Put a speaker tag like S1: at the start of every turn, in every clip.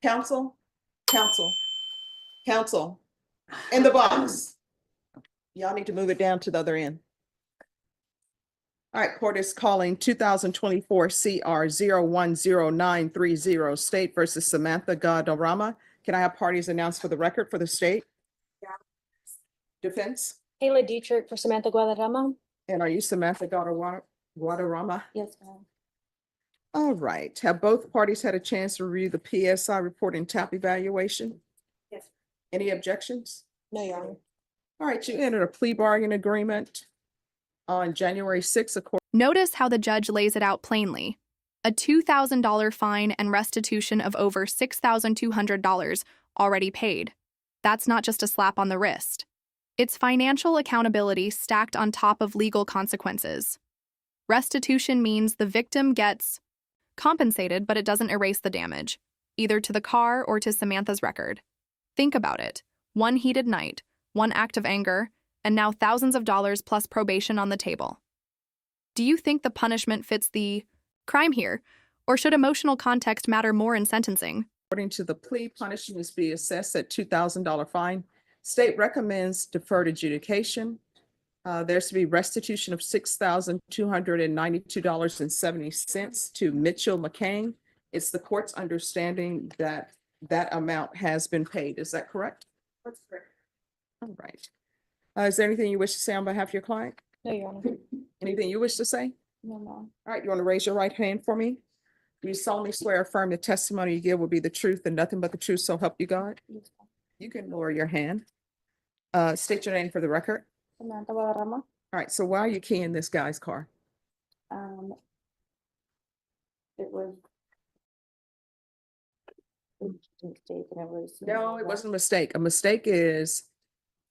S1: Counsel, counsel, counsel, in the box. Y'all need to move it down to the other end. All right, court is calling 2024 CR 010930 State versus Samantha Guadarrama. Can I have parties announced for the record for the state?
S2: Yeah.
S1: Defense?
S2: Kayla Dietrich for Samantha Guadarrama.
S1: And are you Samantha Guadarrama?
S2: Yes, ma'am.
S1: All right. Have both parties had a chance to review the PSI report and TAP evaluation?
S2: Yes.
S1: Any objections?
S2: No, Your Honor.
S1: All right, you entered a plea bargain agreement on January 6th.
S3: Notice how the judge lays it out plainly. A $2,000 fine and restitution of over $6,200 already paid. That's not just a slap on the wrist. It's financial accountability stacked on top of legal consequences. Restitution means the victim gets compensated, but it doesn't erase the damage, either to the car or to Samantha's record. Think about it. One heated night, one act of anger, and now thousands of dollars plus probation on the table. Do you think the punishment fits the crime here, or should emotional context matter more in sentencing?
S1: According to the plea, punishment is be assessed at $2,000 fine. State recommends deferred adjudication. There's to be restitution of $6,292.70 to Mitchell McCain. It's the court's understanding that that amount has been paid. Is that correct?
S2: That's correct.
S1: All right. Is there anything you wish to say on behalf of your client?
S2: No, Your Honor.
S1: Anything you wish to say?
S2: No, ma'am.
S1: All right, you want to raise your right hand for me? Do you solemnly swear or affirm the testimony you give will be the truth and nothing but the truth, so help you God?
S2: Yes, ma'am.
S1: You can lower your hand. State your name for the record.
S2: Samantha Guadarrama.
S1: All right, so why are you keying this guy's car?
S2: It was a mistake, and it was.
S1: No, it wasn't a mistake. A mistake is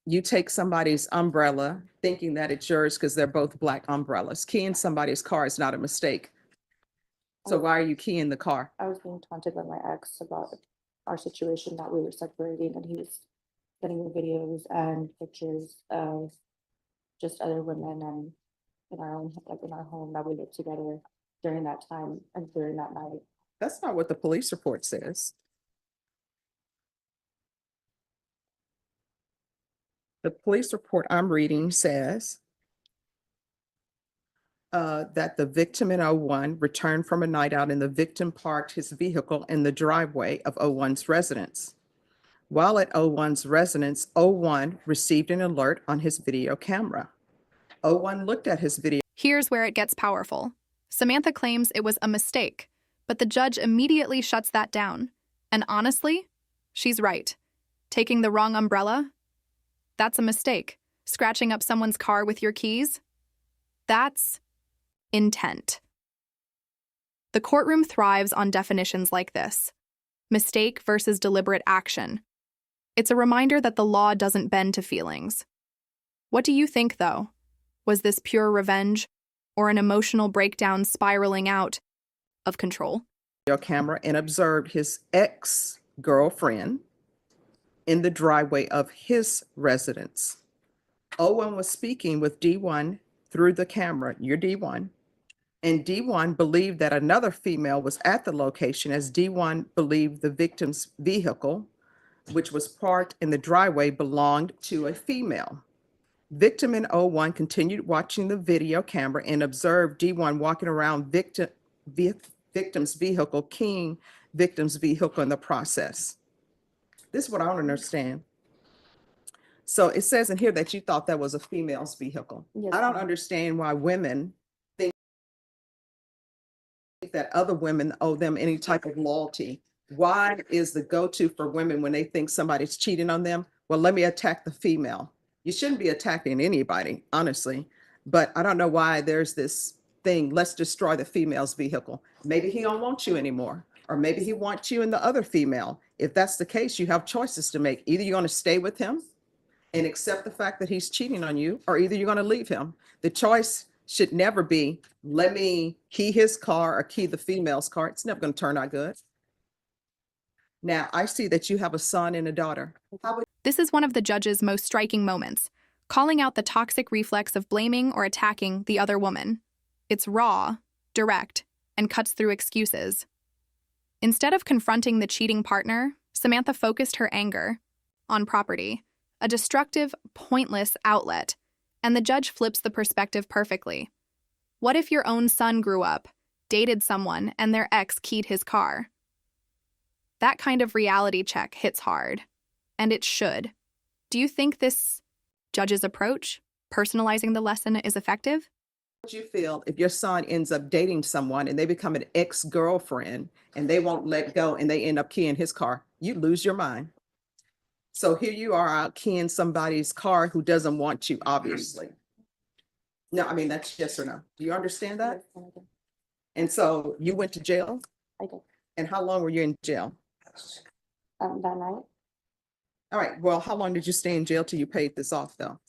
S1: you take somebody's umbrella thinking that it's yours because they're both black umbrellas. Keying somebody's car is not a mistake. So why are you keying the car?
S2: I was being taunted by my ex about our situation, that we were separating, and he was sending me videos and pictures of just other women and in our own, like in our home, that we lived together during that time and during that night.
S1: That's not what the police report says. The police report I'm reading says that the victim in 01 returned from a night out and the victim parked his vehicle in the driveway of 01's residence. While at 01's residence, 01 received an alert on his video camera. 01 looked at his video.
S3: Here's where it gets powerful. Samantha claims it was a mistake, but the judge immediately shuts that down. And honestly, she's right. Taking the wrong umbrella? That's a mistake. Scratching up someone's car with your keys? That's intent. The courtroom thrives on definitions like this: mistake versus deliberate action. It's a reminder that the law doesn't bend to feelings. What do you think, though? Was this pure revenge or an emotional breakdown spiraling out of control?
S1: Video camera and observed his ex-girlfriend in the driveway of his residence. 01 was speaking with D1 through the camera, your D1, and D1 believed that another female was at the location, as D1 believed the victim's vehicle, which was parked in the driveway, belonged to a female. Victim in 01 continued watching the video camera and observed D1 walking around victim's vehicle, keying victim's vehicle in the process. This is what I don't understand. So it says in here that you thought that was a female's vehicle.
S2: Yes,
S1: I don't
S2: ma'am.
S1: understand why women think that other women owe them any type of loyalty. Why is the go-to for women when they think somebody's cheating on them? Well, let me attack the female. You shouldn't be attacking anybody, honestly. But I don't know why there's this thing, let's destroy the female's vehicle. Maybe he don't want you anymore. Or maybe he wants you and the other female. If that's the case, you have choices to make. Either you're going to stay with him and accept the fact that he's cheating on you, or either you're going to leave him. The choice should never be, let me key his car or key the female's car. It's never going to turn out good. Now, I see that you have a son and a daughter.
S3: This is one of the judge's most striking moments, calling out the toxic reflex of blaming or attacking the other woman. It's raw, direct, and cuts through excuses. Instead of confronting the cheating partner, Samantha focused her anger on property, a destructive, pointless outlet, and the judge flips the perspective perfectly. What if your own son grew up, dated someone, and their ex keyed his car? That kind of reality check hits hard, and it should. Do you think this judge's approach, personalizing the lesson, is effective?
S1: Would you feel if your son ends up dating someone and they become an ex-girlfriend and they won't let go and they end up keying his car? You lose your mind. So here you are out keying somebody's car who doesn't want you, obviously. No, I mean, that's yes or no. Do you understand that?
S2: Yes, I did.
S1: And so you went to jail?
S2: I did.
S1: And how long were you in jail?
S2: That night,
S1: All right, well, how long did you stay in jail till you paid this off, though?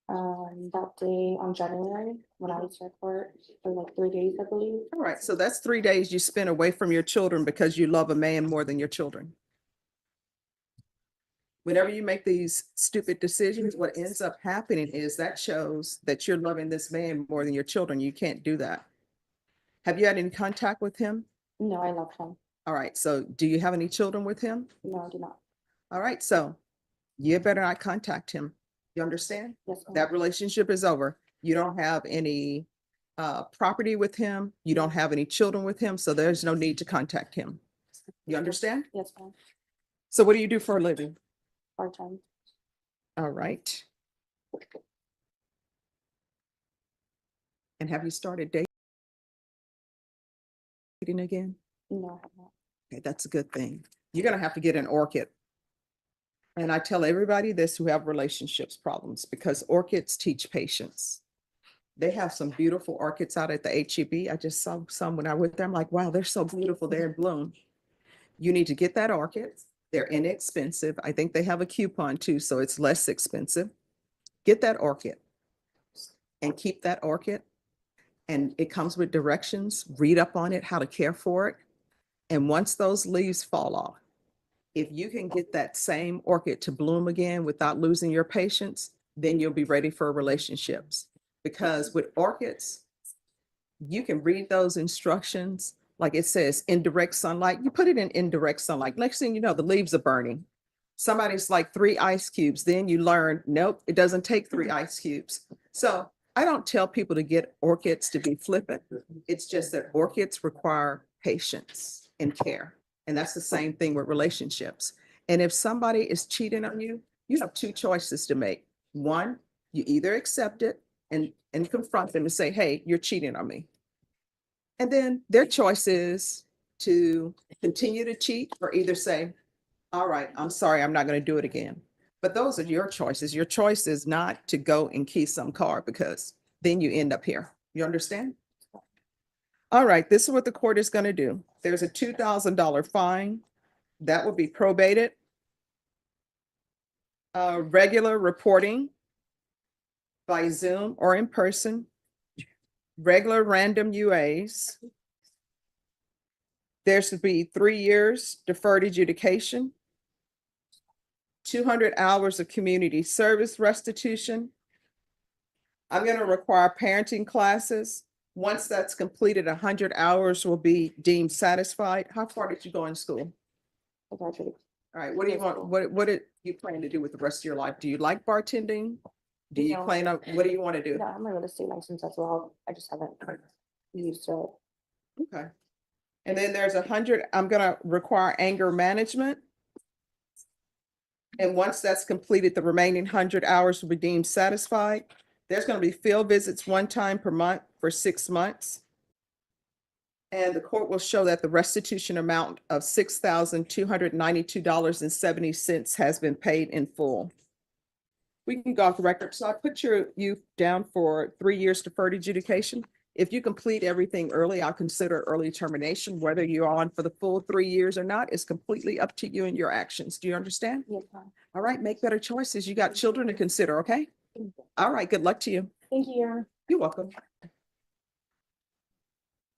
S2: that day on January, when I was at court for like 3 days, I believe.
S1: All right, so that's 3 days you spent away from your children because you love a man more than your children. Whenever you make these stupid decisions, what ends up happening is that shows that you're loving this man more than your children. You can't do that. Have you had any contact with him?
S2: No, I love him.
S1: All right, so do you have any children with him?
S2: No, I do not.
S1: All right, so you better not contact him. You understand?
S2: Yes, ma'am.
S1: That relationship is over. You don't have any property with him. You don't have any children with him, so there's no need to contact him. You understand?
S2: Yes, ma'am.
S1: So what do you do for a living?
S2: Part-time.
S1: All right. And have you started dating again?
S2: No, I have not.
S1: Okay, that's a good thing. You're gonna have to get an orchid. And I tell everybody this who have relationships problems because orchids teach patience. They have some beautiful orchids out at the HEB. I just saw some when I went there. I'm like, wow, they're so beautiful. They're in bloom. You need to get that orchid. They're inexpensive. I think they have a coupon too, so it's less expensive. Get that orchid and keep that orchid. And it comes with directions. Read up on it, how to care for it. And once those leaves fall off, if you can get that same orchid to bloom again without losing your patience, then you'll be ready for relationships. Because with orchids, you can read those instructions, like it says indirect sunlight. You put it in indirect sunlight. Next thing you know, the leaves are burning. Somebody's like 3 ice cubes. Then you learn, nope, it doesn't take 3 ice cubes. So I don't tell people to get orchids to be flippant. It's just that orchids require patience and care. And that's the same thing with relationships. And if somebody is cheating on you, you have 2 choices to make. One, you either accept it and confront them and say, hey, you're cheating on me. And then their choice is to continue to cheat or either say, all right, I'm sorry, I'm not going to do it again. But those are your choices. Your choice is not to go and key some car because then you end up here. You understand? All right, this is what the court is going to do. There's a $2,000 fine that will be probated. Regular reporting by Zoom or in person. Regular random UAs. There should be 3 years deferred adjudication. 200 hours of community service restitution. I'm going to require parenting classes. Once that's completed, 100 hours will be deemed satisfied. How far did you go in school?
S2: I graduated.
S1: All right, what do you want, what did you plan to do with the rest of your life? Do you like bartending? Do you
S2: No.
S1: plan on, what do you want to do?
S2: Yeah, I'm a real estate license as well. I just haven't used it.
S1: Okay. And then there's 100, I'm gonna require anger management. And once that's completed, the remaining 100 hours will be deemed satisfied. There's gonna be field visits 1 time per month for 6 months. And the court will show that the restitution amount of $6,292.70 has been paid in full. We can go off the record. So I put you down for 3 years deferred adjudication. If you complete everything early, I'll consider early termination. Whether you're on for the full 3 years or not is completely up to you and your actions. Do you understand?
S2: Yes, ma'am.
S1: All right, make better choices. You got children to consider, okay? All right, good luck to you.
S2: Thank you, Your Honor.
S1: You're welcome.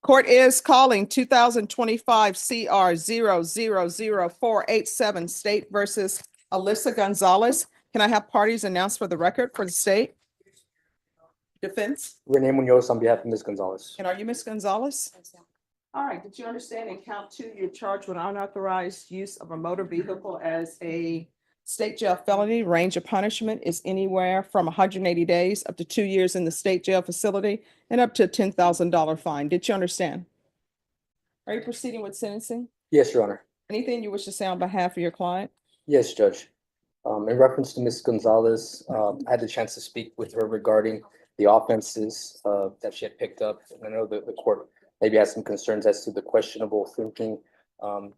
S1: Court is calling 2025 CR 0000487 State versus Alyssa Gonzalez. Can I have parties announced for the record for the state? Defense?
S4: Renee Munoz on behalf of Ms. Gonzalez.
S1: And are you Ms. Gonzalez? All right, did you understand in count 2, you're charged with unauthorized use of a motor vehicle as a state jail felony? Range of punishment is anywhere from 180 days up to 2 years in the state jail facility and up to a $10,000 fine. Did you understand? Are you proceeding with sentencing?
S4: Yes, Your Honor.
S1: Anything you wish to say on behalf of your client?
S4: Yes, Judge. In reference to Ms. Gonzalez, I had the chance to speak with her regarding the offenses that she had picked up. And I know that the court maybe has some concerns as to the questionable thinking.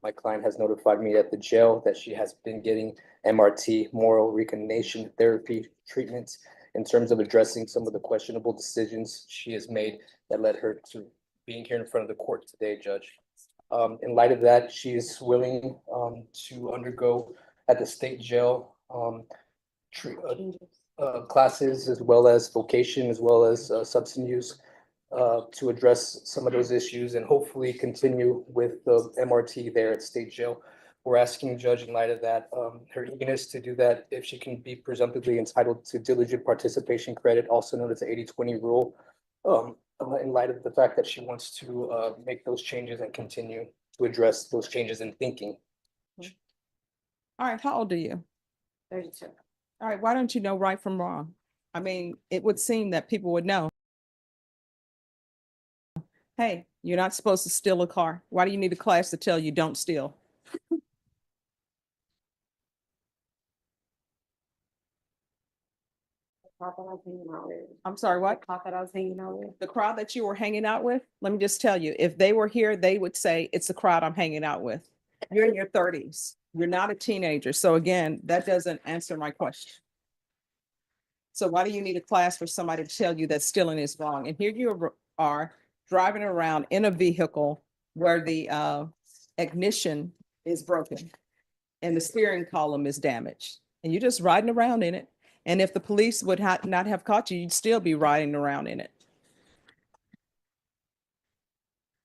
S4: My client has notified me at the jail that she has been getting MRT, moral recognition therapy treatments, in terms of addressing some of the questionable decisions she has made that led her to being here in front of the court today, Judge. In light of that, she is willing to undergo at the state jail classes, as well as vocation, as well as substance use, to address some of those issues and hopefully continue with the MRT there at state jail. We're asking the judge, in light of that, her eagerness to do that, if she can be presumptively entitled to diligent participation credit, also known as the 80-20 rule, in light of the fact that she wants to make those changes and continue to address those changes in thinking.
S1: All right, how old are you?
S2: 32.
S1: All right, why don't you know right from wrong? I mean, it would seem that people would know. Hey, you're not supposed to steal a car. Why do you need a class to tell you don't steal?
S2: Cop that I was hanging out with.
S1: I'm sorry, what?
S2: Cop that I was hanging out with.
S1: The crowd that you were hanging out with, let me just tell you, if they were here, they would say, it's the crowd I'm hanging out with. You're in your 30s. You're not a teenager. So again, that doesn't answer my question. So why do you need a class for somebody to tell you that stealing is wrong? And here you are driving around in a vehicle where the ignition is broken and the steering column is damaged, and you're just riding around in it. And if the police would not have caught you, you'd still be riding around in it.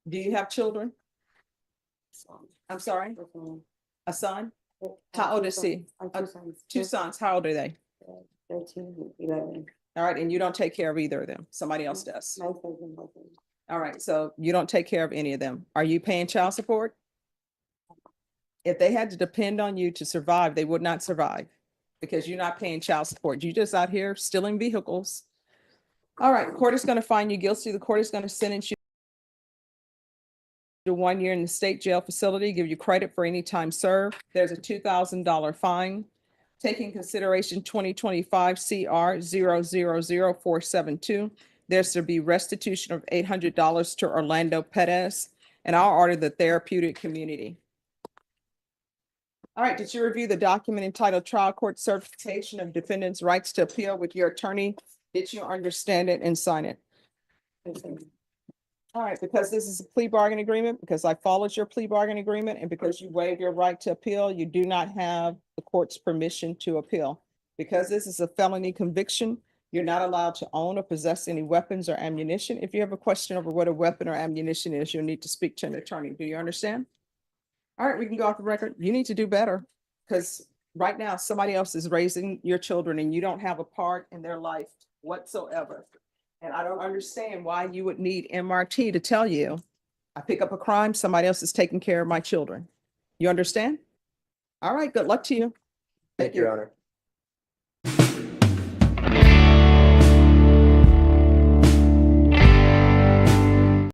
S1: Do you have children? I'm sorry, a son? How old is he?
S2: I have 2 sons.
S1: 2 sons. How old are they?
S2: 13, 11.
S1: All right, and you don't take care of either of them. Somebody else does.
S2: My husband, husband.
S1: All right, so you don't take care of any of them. Are you paying child support? If they had to depend on you to survive, they would not survive because you're not paying child support. You're just out here stealing vehicles. All right, court is going to find you guilty. The court is going to sentence you to 1 year in the state jail facility, give you credit for any time served. There's a $2,000 fine. Taking consideration 2025 CR 000472, there's to be restitution of $800 to Orlando Perez, and I'll order the therapeutic community. All right, did you review the document entitled Trial Court Certification of Defendant's Rights to Appeal with your attorney? Did you understand it and sign it? All right, because this is a plea bargain agreement, because I followed your plea bargain agreement, and because you waived your right to appeal, you do not have the court's permission to appeal. Because this is a felony conviction, you're not allowed to own or possess any weapons or ammunition. If you have a question over what a weapon or ammunition is, you'll need to speak to an attorney. Do you understand? All right, we can go off the record. You need to do better, because right now somebody else is raising your children and you don't have a part in their life whatsoever. And I don't understand why you would need MRT to tell you, I pick up a crime, somebody else is taking care of my children. You understand? All right, good luck to you.
S4: Thank you, Your Honor.